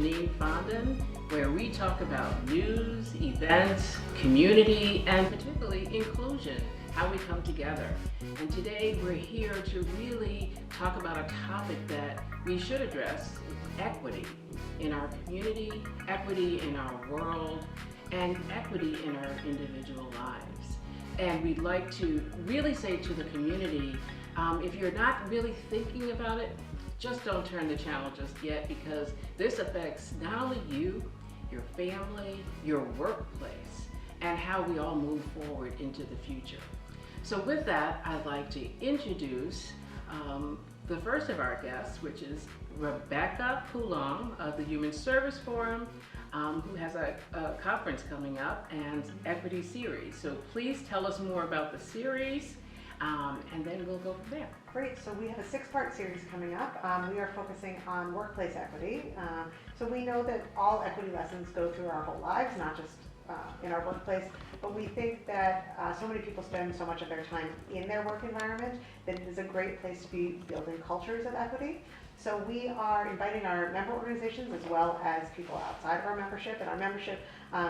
Janine Fondon, where we talk about news, events, community, and particularly inclusion, how we come together. And today we're here to really talk about a topic that we should address, equity in our community, equity in our world, and equity in our individual lives. And we'd like to really say to the community, if you're not really thinking about it, just don't turn the channel just yet, because this affects not only you, your family, your workplace, and how we all move forward into the future. So with that, I'd like to introduce the first of our guests, which is Becca Coolong of the Human Service Forum, who has a conference coming up and equity series. So please tell us more about the series, and then we'll go from there. Great, so we have a 6-part series coming up. We are focusing on workplace equity. So we know that all equity lessons go through our whole lives, not just in our workplace, but we think that so many people spend so much of their time in their work environment that it is a great place to be building cultures of equity. So we are inviting our member organizations as well as people outside of our membership, and our membership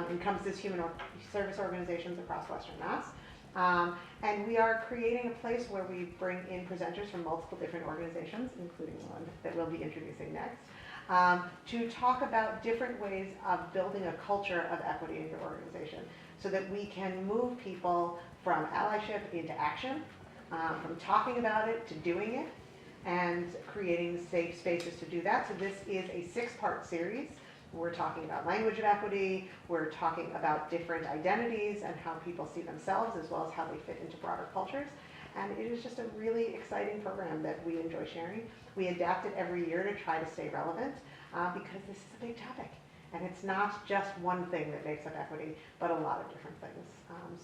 encompasses human service organizations across Western Mass. And we are creating a place where we bring in presenters from multiple different organizations, including one that we'll be introducing next, to talk about different ways of building a culture of equity in your organization so that we can move people from allyship into action, from talking about it to doing it, and creating safe spaces to do that. So this is a 6-part series. We're talking about language of equity, we're talking about different identities and how people see themselves as well as how they fit into broader cultures. And it is just a really exciting program that we enjoy sharing. We adapt it every year to try to stay relevant because this is a big topic. And it's not just one thing that makes up equity, but a lot of different things.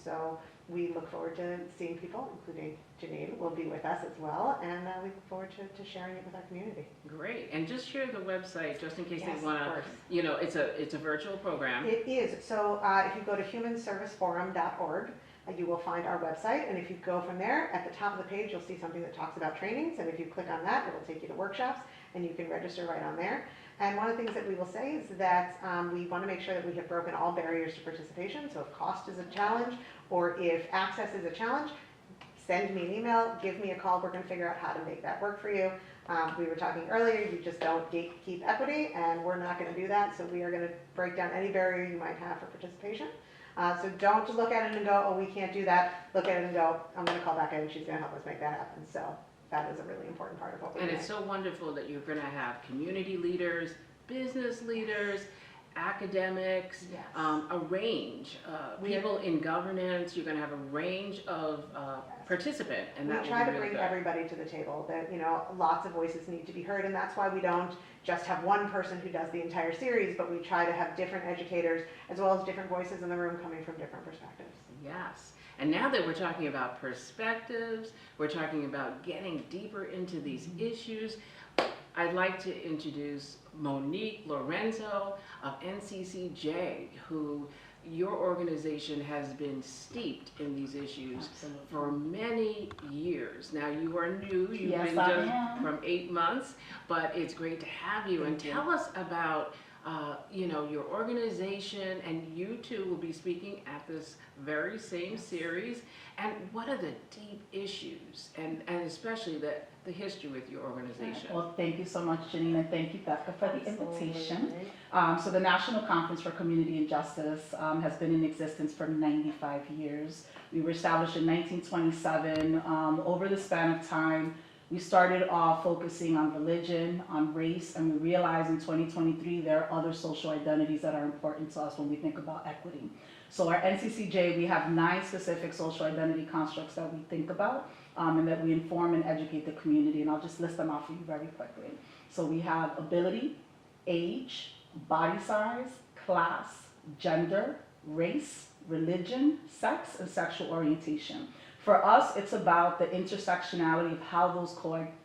So we look forward to seeing people, including Janine will be with us as well, and we look forward to sharing it with our community. Great, and just share the website just in case Yes, they want to, you know, it's a virtual program. It is, so if you go to humanserviceforum.org, you will find our website, and if you go from there, at the top of the page you'll see something that talks about trainings, and if you click on that, it will take you to workshops, and you can register right on there. And one of the things that we will say is that we want to make sure that we have broken all barriers to participation. So if cost is a challenge or if access is a challenge, send me an email, give me a call. We're going to figure out how to make that work for you. We were talking earlier, you just don't gatekeep equity, and we're not going to do that. So we are going to break down any barrier you might have for participation. So don't just look at it and go, oh, we can't do that. Look at it and go, I'm going to call Becca and she's going to help us make that happen. So that is a really important part of what we're doing. And it's so wonderful that you're going to have community leaders, business leaders, academics, Yes. A range, people in governance. You're going to have a range of participants, and that we try to really bring good. everybody to the table. That, you know, lots of voices need to be heard, and that's why we don't just have one person who does the entire series, but we try to have different educators as well as different voices in the room coming from different perspectives. Yes. And now that we're talking about perspectives, we're talking about getting deeper into these issues, I'd like to introduce Monique Lorenzo of NCCJ, who your organization has been steeped in these issues for many years. Now you are new, you've been just from 8 months, but it's great to have you. And tell us about you know, your organization, and you two will be speaking at this very same series. And what are the deep issues, and especially the history with your organization? Well, thank you so much, Janine, and thank you, Becca, for the invitation. So the National Conference for Community and Justice has been in existence for 95 years. We were established in 1927. Over the span of time, we started off focusing on religion, on race, and we realized in 2023 there are other social identities that are important to us when we think about equity. So our NCCJ, we have 9 specific social identity constructs that we think about and that we inform and educate the community, and I'll just list them out for you very quickly. So we have ability, age, body size, class, gender, race, religion, sex, and sexual orientation. For us, it's about the intersectionality of how those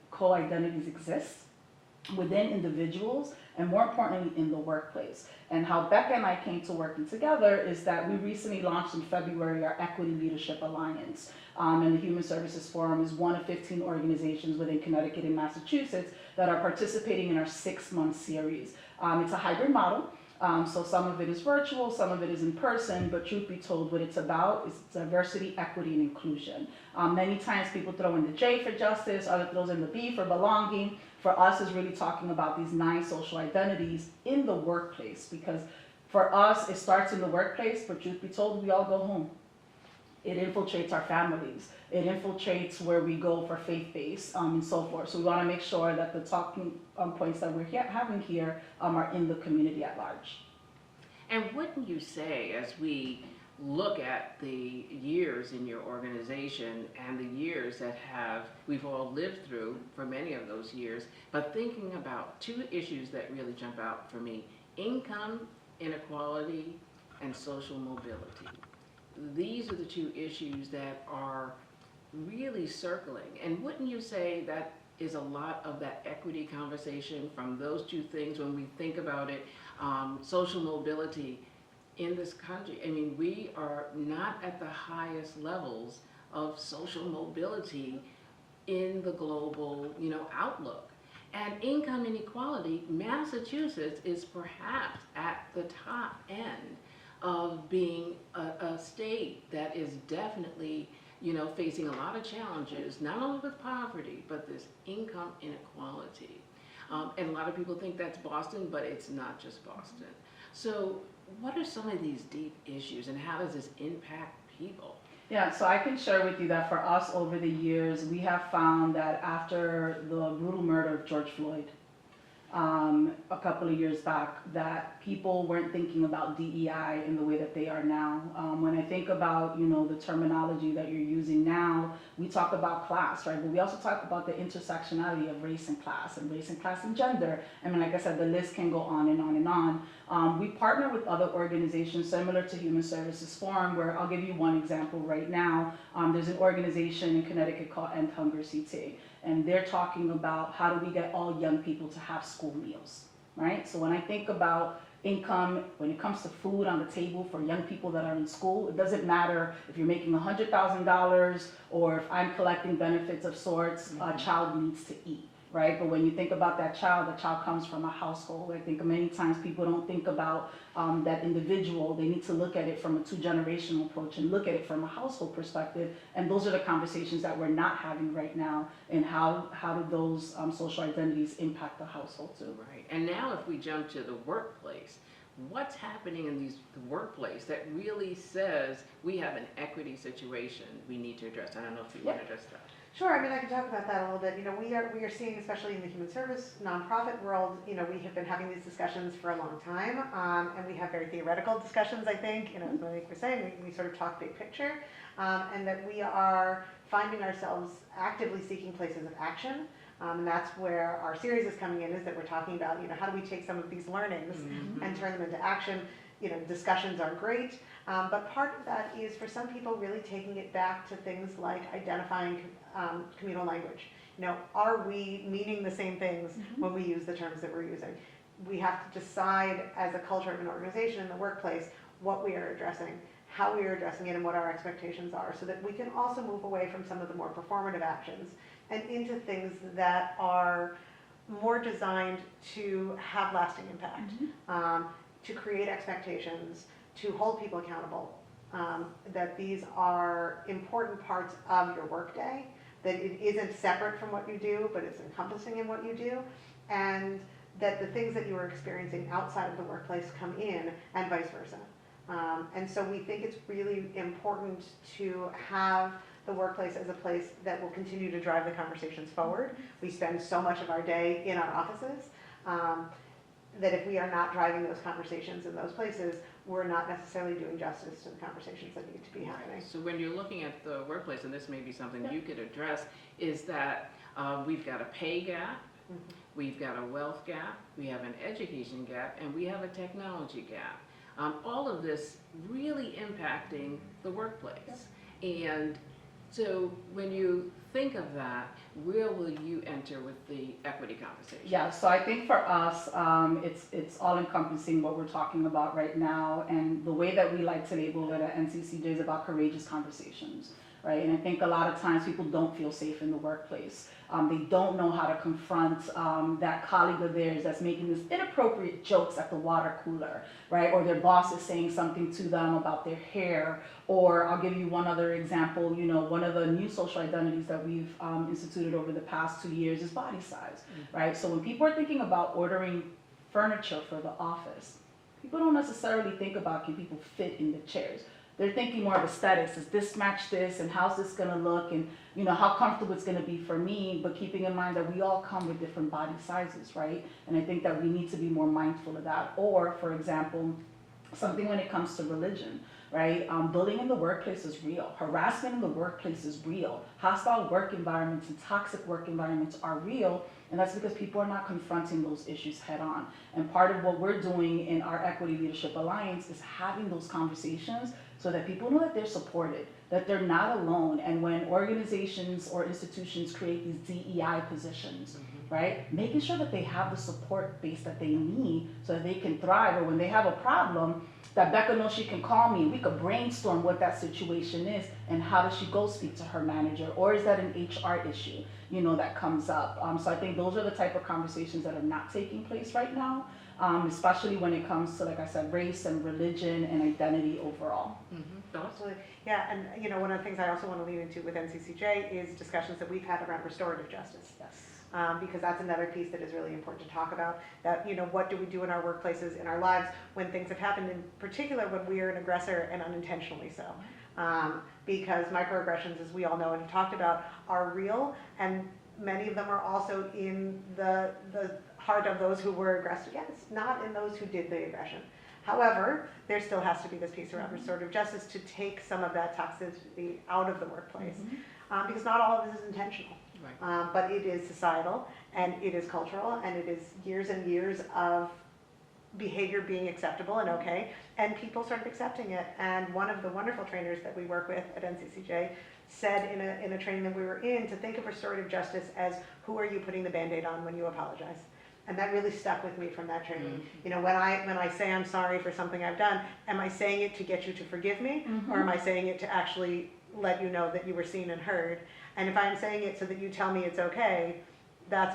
co-identities exist within individuals, and more importantly, in the workplace. And how Becca and I came to working together is that we recently launched in February our Equity Leadership Alliance. And the Human Services Forum is one of 15 organizations within Connecticut and Massachusetts that are participating in our 6-month series. It's a hybrid model. So some of it is virtual, some of it is in person, but truth be told, what it's about is diversity, equity, and inclusion. Many times people throw in the J for justice, others throws in the B for belonging. For us, is really talking about these 9 social identities in the workplace, because for us, it starts in the workplace, but truth be told, we all go home. It infiltrates our families. It infiltrates where we go for faith-based and so forth. So we want to make sure that the talking points that we're having here are in the community at large. And wouldn't you say, as we look at the years in your organization and the years that we've all lived through for many of those years, but thinking about 2 issues that really jump out for me: income inequality and social mobility. These are the 2 issues that are really circling. And wouldn't you say that is a lot of that equity conversation from those 2 things when we think about it? Social mobility in this country, I mean, we are not at the highest levels of social mobility in the global, outlook. And income inequality, Massachusetts is perhaps at the top end of being a state that is definitely, facing a lot of challenges, not only with poverty, but this income inequality. And a lot of people think that's Boston, but it's not just Boston. So what are some of these deep issues, and how does this impact people? Yeah, so I can share with you that for us over the years, we have found that after the brutal murder of George Floyd, a couple of years back, that people weren't thinking about DEI in the way that they are now. When I think about, the terminology that you're using now, we talk about class, right? But we also talk about the intersectionality of race and class and gender. I mean, like I said, the list can go on and on and on. We partner with other organizations similar to Human Services Forum, where I'll give you one example right now. There's an organization in Connecticut called End Hunger CT. And they're talking about how do we get all young people to have school meals, right? So when I think about income, when it comes to food on the table for young people that are in school, it doesn't matter if you're making $100,000 or if I'm collecting benefits of sorts, a child needs to eat, right? But when you think about that child, the child comes from a household. I think many times people don't think about that individual. They need to look at it from a 2-generational approach and look at it from a household perspective. And those are the conversations that we're not having right now. And how do those social identities impact the household too? Right. And now if we jump to the workplace, what's happening in the workplace that really says we have an equity situation we need to address? I don't know if you want to address that. Sure, I mean, I can talk about that a little bit. We are seeing, especially in the human service nonprofit world, we have been having these discussions for a long time, and we have very theoretical discussions, I think, as Monique was saying, we sort of talk big picture, and that we are finding ourselves actively seeking places of action. And that's where our series is coming in, is that we're talking about, how do we take some of these learnings and turn them into action. Discussions are great, but part of that is for some people really taking it back to things like identifying communal language. Are we meaning the same things when we use the terms that we're using? We have to decide as a culture of an organization in the workplace what we are addressing, how we are addressing it, and what our expectations are, so that we can also move away from some of the more performative actions and into things that are more designed to have lasting impact. To create expectations, to hold people accountable, that these are important parts of your workday, that it isn't separate from what you do, but it's encompassing in what you do, and that the things that you are experiencing outside of the workplace come in, and vice versa. And so we think it's really important to have the workplace as a place that will continue to drive the conversations forward. We spend so much of our day in our offices, that if we are not driving those conversations in those places, we're not necessarily doing justice to the conversations that need to be happening. So when you're looking at the workplace, and this may be something you could address, is that we've got a pay gap, we've got a wealth gap, we have an education gap, and we have a technology gap. All of this really impacting the workplace. And so when you think of that, where will you enter with the equity conversation? Yeah, so I think for us, it's all encompassing what we're talking about right now, and the way that we like to label it at NCCJ is about courageous conversations. right? And I think a lot of times people don't feel safe in the workplace. They don't know how to confront that colleague of theirs that's making these inappropriate jokes at the water cooler, right? Or their boss is saying something to them about their hair. Or I'll give you one other example. You know, one of the new social identities that we've instituted over the past 2 years is body size, right? So when people are thinking about ordering furniture for the office, people don't necessarily think about can people fit in the chairs. They're thinking more of aesthetics. Does this match this, and how's this gonna look, and you know how comfortable it's gonna be for me, but keeping in mind that we all come with different body sizes, right? And I think that we need to be more mindful of that. Or, for example, something when it comes to religion, right? Bullying in the workplace is real. Harassment in the workplace is real. Hostile work environments and toxic work environments are real, and that's because people are not confronting those issues head on. And part of what we're doing in our Equity Leadership Alliance is having those conversations so that people know that they're supported, that they're not alone. And when organizations or institutions create these DEI positions, right, making sure that they have the support base that they need so that they can thrive, or when they have a problem, that Becca knows she can call me and we could brainstorm what that situation is and how does she go speak to her manager, or is that an HR issue, you know, that comes up. So I think those are the type of conversations that are not taking place right now, especially when it comes to, like I said, race and religion and identity overall. Absolutely. Yeah, and you know, one of the things I also want to lean into with NCCJ is discussions that we've had around restorative justice. Yes. Because that's another piece that is really important to talk about. That, you know, what do we do in our workplaces, in our lives, when things have happened, in particular when we are an aggressor and unintentionally so. Because microaggressions, as we all know and have talked about, are real, and many of them are also in the heart of those who were aggressed against, not in those who did the aggression. However, there still has to be this piece around restorative justice to take some of that toxicity out of the workplace, because not all of this is intentional. Right. But it is societal, and it is cultural, and it is years and years of behavior being acceptable and okay, and people started accepting it. And one of the wonderful trainers that we work with at NCCJ said in a training that we were in to think of restorative justice as, who are you putting the Band-Aid on when you apologize? And that really stuck with me from that training. You know, when I say I'm sorry for something I've done, am I saying it to get you to forgive me, or am I saying it to actually let you know that you were seen and heard? And if I'm saying it so that you tell me it's okay,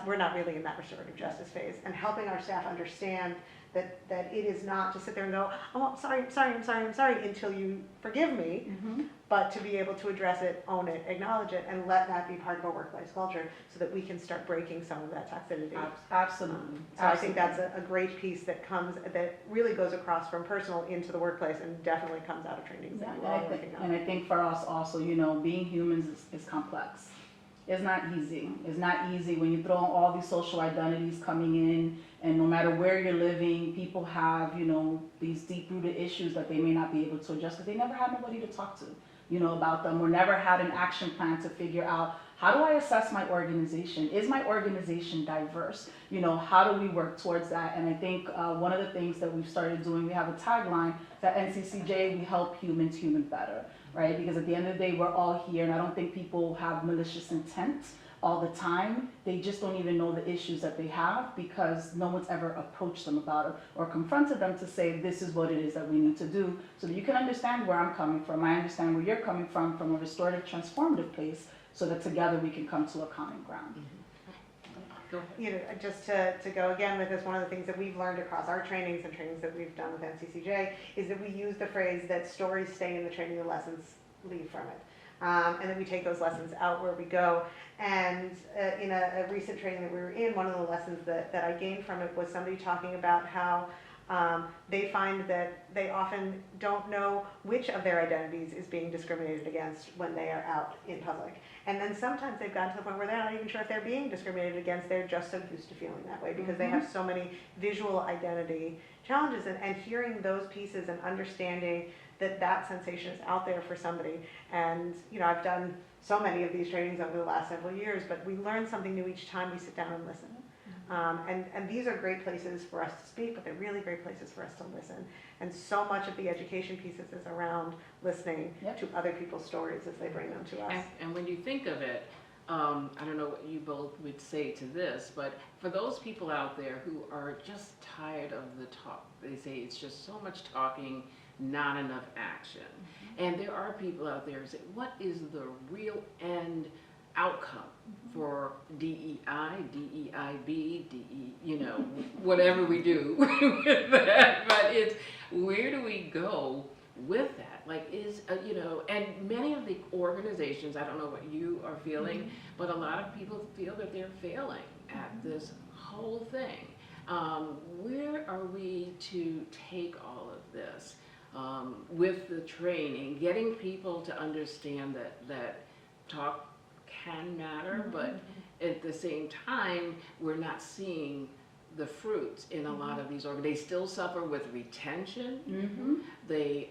we're not really in that restorative justice phase. And helping our staff understand that it is not to sit there and go, oh, I'm sorry, until you forgive me, but to be able to address it, own it, acknowledge it, and let that be part of our workplace culture so that we can start breaking some of that toxicity. Absolutely. So I think that's a great piece that really goes across from personal into the workplace, and definitely comes out of trainings that you all are working on. And I think for us also, you know, being humans is complex. It's not easy. It's not easy when you throw in all these social identities coming in, and no matter where you're living, people have, you know, these deep-rooted issues that they may not be able to address because they never had nobody to talk to, you know, about them, or never had an action plan to figure out, how do I assess my organization? Is my organization diverse? You know, how do we work towards that? And I think one of the things that we've started doing, we have a tagline that NCCJ, we help humans human better, right? Because at the end of the day, we're all here, and I don't think people have malicious intent all the time. They just don't even know the issues that they have because no one's ever approached them about it or confronted them to say, this is what it is that we need to do, so that you can understand where I'm coming from. I understand where you're coming from a restorative, transformative place, so that together we can come to a common ground. You know, just to go again with this, one of the things that we've learned across our trainings and trainings that we've done with NCCJ is that we use the phrase that stories stay in the training, the lessons leave from it. And then we take those lessons out where we go. And in a recent training that we were in, one of the lessons that I gained from it was somebody talking about how they find that they often don't know which of their identities is being discriminated against when they are out in public. And then sometimes they've gotten to the point where they're not even sure if they're being discriminated against, they're just so used to feeling that way because they have so many visual identity challenges. And hearing those pieces and understanding that sensation is out there for somebody. And, you know, I've done so many of these trainings over the last several years, but we learn something new each time we sit down and listen. And these are great places for us to speak, but they're really great places for us to listen. And so much of the education pieces is around listening to other people's stories as they bring them to us. And when you think of it, I don't know what you both would say to this, but for those people out there who are just tired of the talk, they say it's just so much talking, not enough action. And there are people out there who say, what is the real end outcome for DEI, DEIB, whatever we do with that? But it's, where do we go with that? Like, and many of the organizations, I don't know what you are feeling, but a lot of people feel that they're failing at this whole thing. Where are we to take all of this with the training, getting people to understand that talk can matter, but at the same time, we're not seeing the fruits in a lot of these organizations. They still suffer with retention. They,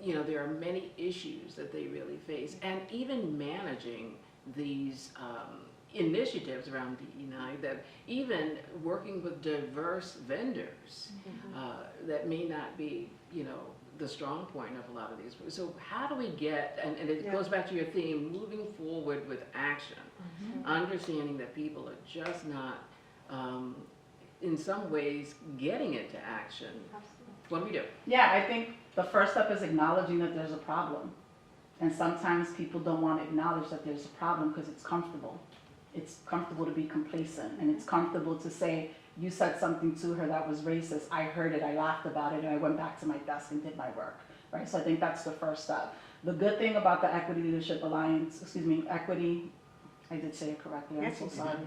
there are many issues that they really face, and even managing these initiatives around DE9, that even working with diverse vendors that may not be, the strong point of a lot of these. So how do we get, and it goes back to your theme, moving forward with action, understanding that people are just not, in some ways, getting into action. Absolutely. What do we do? Yeah, I think the first step is acknowledging that there's a problem. And sometimes people don't want to acknowledge that there's a problem because it's comfortable. It's comfortable to be complacent, and it's comfortable to say, you said something to her that was racist, I heard it, I laughed about it, and I went back to my desk and did my work, right? So I think that's the first step. The good thing about the Equity Leadership Alliance, Equity, I did say it correctly, I'm so sorry.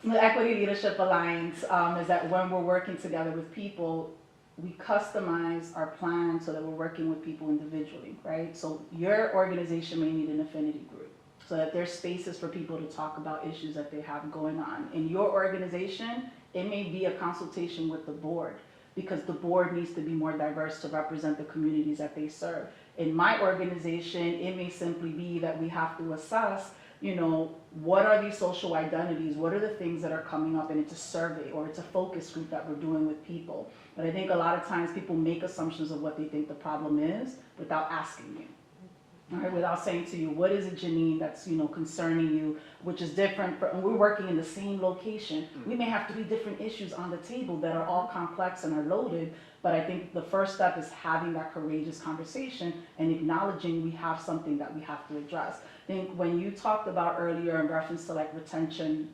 The Equity Leadership Alliance is that when we're working together with people, we customize our plan so that we're working with people individually, right? So your organization may need an affinity group, so that there's spaces for people to talk about issues that they have going on. In your organization, it may be a consultation with the board, because the board needs to be more diverse to represent the communities that they serve. In my organization, it may simply be that we have to assess, what are these social identities? What are the things that are coming up? And it's a survey or it's a focus group that we're doing with people. But I think a lot of times people make assumptions of what they think the problem is without asking you. All right, without saying to you, what is it, Janine, that's concerning you, which is different. And we're working in the same location. We may have 3 different issues on the table that are all complex and are loaded, but I think the first step is having that courageous conversation and acknowledging we have something that we have to address. I think when you talked about earlier in reference to like retention,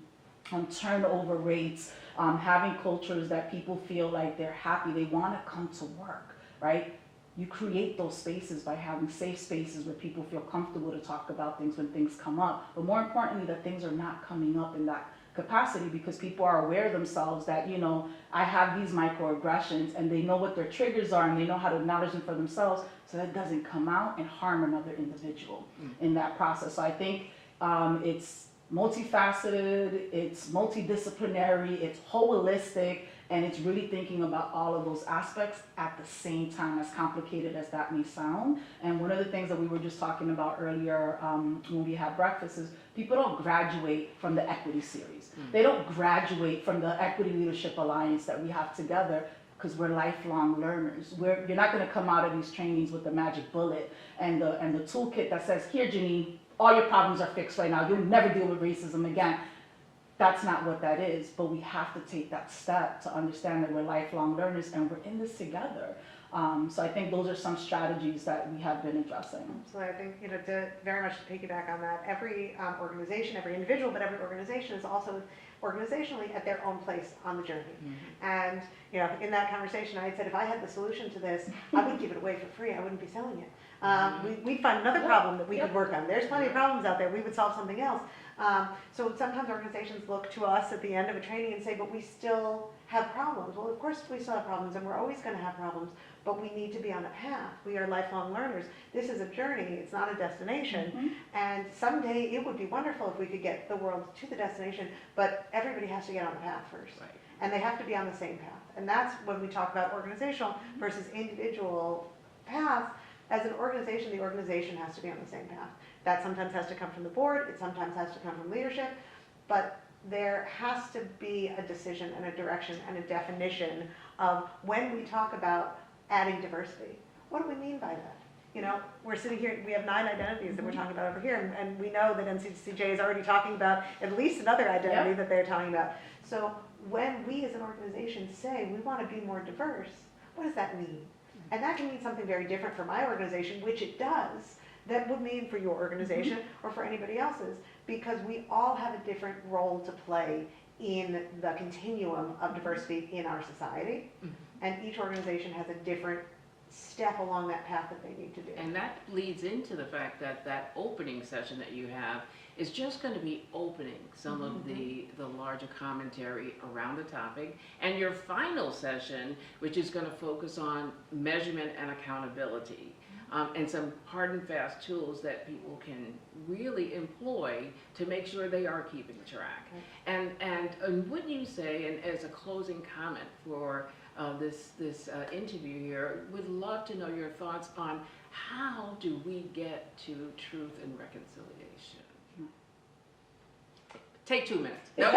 turnover rates, having cultures that people feel like they're happy, they want to come to work, right? You create those spaces by having safe spaces where people feel comfortable to talk about things when things come up. But more importantly, that things are not coming up in that capacity, because people are aware themselves that, I have these microaggressions, and they know what their triggers are and they know how to acknowledge them for themselves, so that doesn't come out and harm another individual in that process. So I think it's multifaceted, it's multidisciplinary, it's holistic, and it's really thinking about all of those aspects at the same time, as complicated as that may sound. And one of the things that we were just talking about earlier when we had breakfast is people don't graduate from the equity series. They don't graduate from the Equity Leadership Alliance that we have together, because we're lifelong learners. You're not going to come out of these trainings with the magic bullet and the toolkit that says, here, Janine, all your problems are fixed right now. You'll never deal with racism again. That's not what that is, but we have to take that step to understand that we're lifelong learners and we're in this together. So I think those are some strategies that we have been addressing. So I think, to very much to piggyback on that, every organization, every individual, but every organization is also organizationally at their own place on the journey. And, in that conversation, I had said, if I had the solution to this, I would give it away for free. I wouldn't be selling it. We'd find another problem that we could work on. There's plenty of problems out there. We would solve something else. So sometimes organizations look to us at the end of a training and say, but we still have problems. Well, of course we still have problems, and we're always going to have problems, but we need to be on a path. We are lifelong learners. This is a journey. It's not a destination. And someday it would be wonderful if we could get the world to the destination, but everybody has to get on the path first. Right. And they have to be on the same path. And that's when we talk about organizational versus individual paths. As an organization, the organization has to be on the same path. That sometimes has to come from the board, it sometimes has to come from leadership, but there has to be a decision and a direction and a definition of when we talk about adding diversity. What do we mean by that? We're sitting here, we have 9 identities that we're talking about over here, and we know that NCCJ is already talking about at least another identity that they're talking about. So when we as an organization say we want to be more diverse, what does that mean? And that can mean something very different for my organization, which it does, that would mean for your organization or for anybody else's, because we all have a different role to play in the continuum of diversity in our society. And each organization has a different step along that path that they need to do. And that leads into the fact that that opening session that you have is just going to be opening some of the larger commentary around the topic. And your final session, which is going to focus on measurement and accountability, and some hard and fast tools that people can really employ to make sure they are keeping track. And wouldn't you say, and as a closing comment for this interview here, would love to know your thoughts on how do we get to truth and reconciliation? Take 2 minutes. No.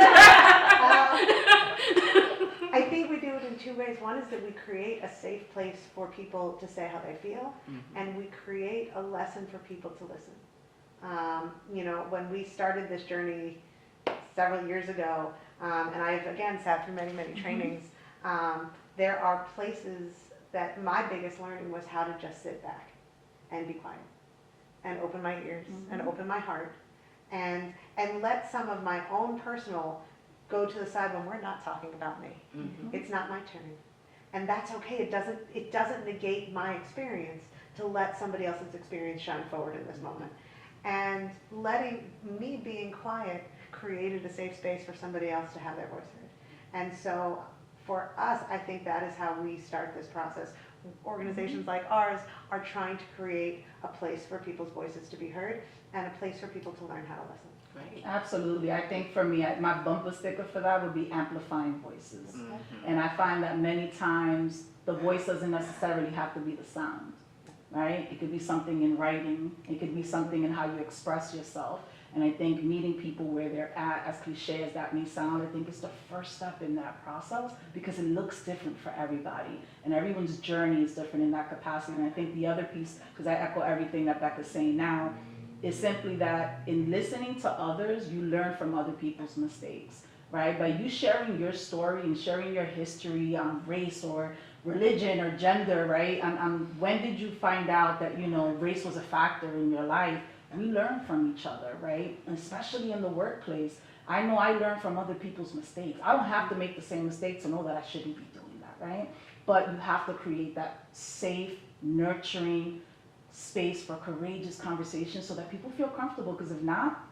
I think we do it in two ways. One is that we create a safe place for people to say how they feel, and we create a lesson for people to listen. You know, when we started this journey several years ago, and I've again sat through many, many trainings, there are places that my biggest learning was how to just sit back and be quiet and open my ears and open my heart and let some of my own personal go to the side when we're not talking about me. It's not my turn. And that's okay. It doesn't negate my experience to let somebody else's experience shine forward in this moment. And letting me being quiet created a safe space for somebody else to have their voice heard. And so for us, I think that is how we start this process. Organizations like ours are trying to create a place for people's voices to be heard and a place for people to learn how to listen. Right. Absolutely. I think for me, my bumper sticker for that would be amplifying voices. And I find that many times the voice doesn't necessarily have to be the sound, right? It could be something in writing. It could be something in how you express yourself. And I think meeting people where they're at, as cliche as that may sound, I think is the first step in that process, because it looks different for everybody. And everyone's journey is different in that capacity. And I think the other piece, because I echo everything that Becca's saying now, is simply that in listening to others, you learn from other people's mistakes, right? By you sharing your story and sharing your history on race or religion or gender, right? And when did you find out that, you know, race was a factor in your life? We learn from each other, right? And especially in the workplace. I know I learn from other people's mistakes. I don't have to make the same mistake to know that I shouldn't be doing that, right? But you have to create that safe, nurturing space for courageous conversation so that people feel comfortable, because if not,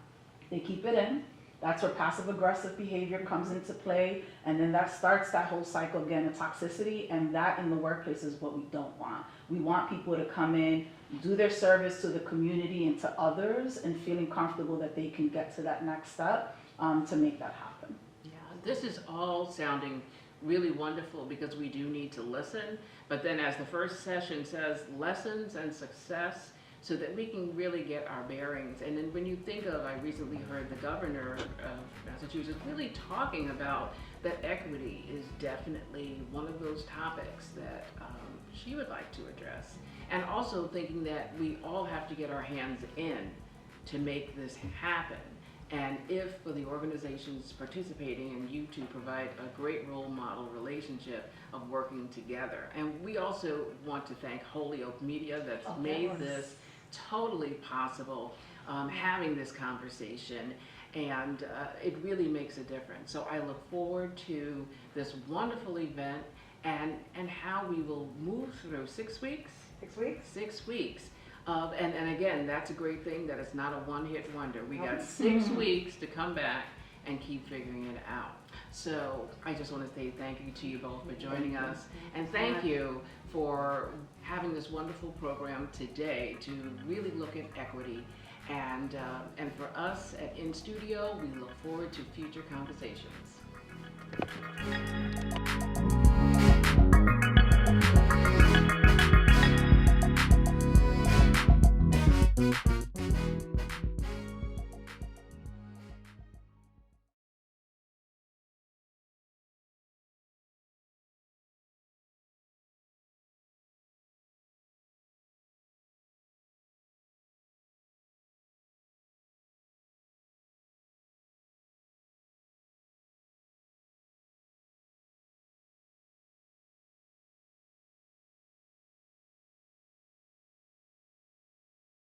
they keep it in. That's where passive aggressive behavior comes into play, and then that starts that whole cycle again of toxicity, and that in the workplace is what we don't want. We want people to come in, do their service to the community and to others, and feeling comfortable that they can get to that next step to make that happen. Yeah, this is all sounding really wonderful, because we do need to listen, but then as the first session says, lessons and success, so that we can really get our bearings. And then when you think of, I recently heard the governor of Massachusetts really talking about that equity is definitely one of those topics that she would like to address. And also thinking that we all have to get our hands in to make this happen. And if for the organizations participating, and you two provide a great role model relationship of working together. And we also want to thank Holyoke Media that's made this totally possible, having this conversation, and it really makes a difference. So I look forward to this wonderful event and how we will move through 6 weeks? 6 weeks? 6 weeks. And again, that's a great thing that it's not a one-hit wonder. We got 6 weeks to come back and keep figuring it out. So I just want to say thank you to you both for joining us, and thank you for having this wonderful program today to really look at equity. And for us at In Studio, we look forward to future conversations.